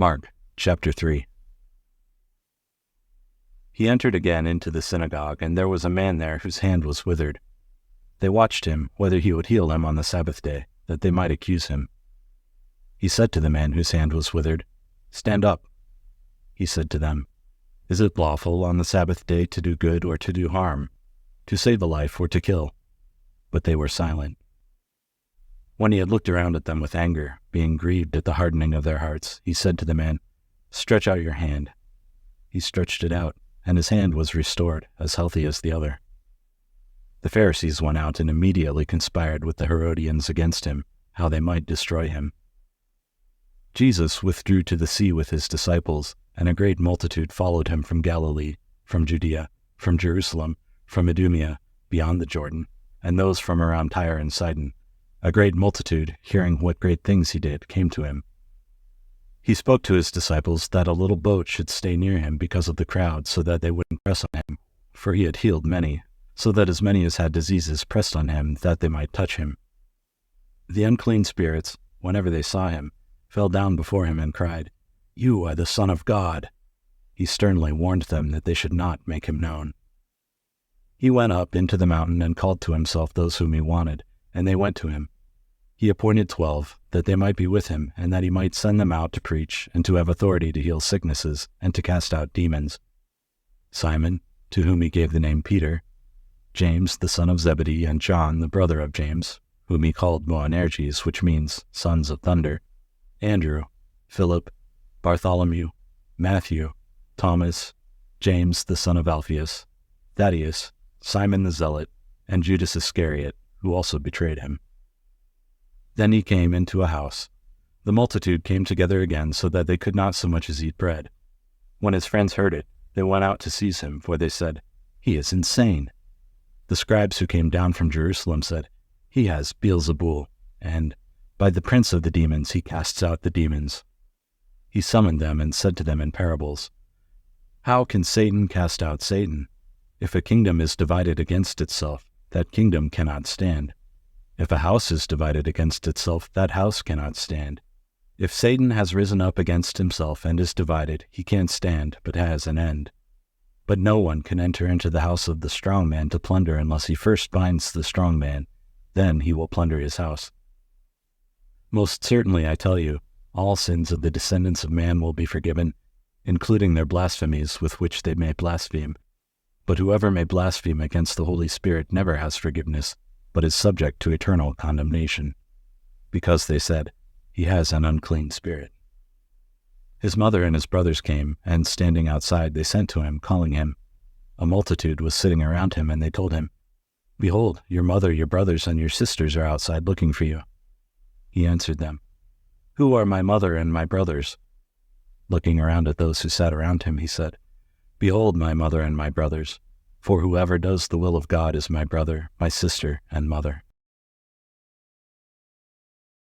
Mark chapter 3. He entered again into the synagogue, and there was a man there whose hand was withered. They watched him, whether he would heal him on the Sabbath day, that they might accuse him. He said to the man whose hand was withered, "Stand up." He said to them, "Is it lawful on the Sabbath day to do good or to do harm, to save a life or to kill?" But they were silent. When he had looked around at them with anger, being grieved at the hardening of their hearts, he said to the man, "Stretch out your hand." He stretched it out, and his hand was restored, as healthy as the other. The Pharisees went out and immediately conspired with the Herodians against him, how they might destroy him. Jesus withdrew to the sea with his disciples, and a great multitude followed him from Galilee, from Judea, from Jerusalem, from Idumaea, beyond the Jordan, and those from around Tyre and Sidon. A great multitude, hearing what great things he did, came to him. He spoke to his disciples that a little boat should stay near him because of the crowd, so that they wouldn't press on him, for he had healed many, so that as many as had diseases pressed on him, that they might touch him. The unclean spirits, whenever they saw him, fell down before him and cried, "You are the Son of God." He sternly warned them that they should not make him known. He went up into the mountain and called to himself those whom he wanted, and they went to him. He appointed 12, that they might be with him, and that he might send them out to preach, and to have authority to heal sicknesses, and to cast out demons. Simon, to whom he gave the name Peter, James the son of Zebedee, and John the brother of James, whom he called Boanerges, which means sons of thunder, Andrew, Philip, Bartholomew, Matthew, Thomas, James the son of Alphaeus, Thaddeus, Simon the Zealot, and Judas Iscariot, who also betrayed him. Then he came into a house. The multitude came together again, so that they could not so much as eat bread. When his friends heard it, they went out to seize him, for they said, "He is insane." The scribes who came down from Jerusalem said, "He has Beelzebul, and by the prince of the demons he casts out the demons." He summoned them and said to them in parables, "How can Satan cast out Satan? If a kingdom is divided against itself, that kingdom cannot stand. If a house is divided against itself, that house cannot stand. If Satan has risen up against himself and is divided, he can't stand, but has an end. But no one can enter into the house of the strong man to plunder unless he first binds the strong man. Then he will plunder his house. Most certainly, I tell you, all sins of the descendants of man will be forgiven, including their blasphemies with which they may blaspheme. But whoever may blaspheme against the Holy Spirit never has forgiveness, but is subject to eternal condemnation, because they said, 'He has an unclean spirit.' His mother and his brothers came, and standing outside they sent to him, calling him. A multitude was sitting around him, and they told him, 'Behold, your mother, your brothers, and your sisters are outside looking for you.' He answered them, 'Who are my mother and my brothers?' Looking around at those who sat around him, he said, 'Behold my mother and my brothers, for whoever does the will of God is my brother, my sister, and mother.'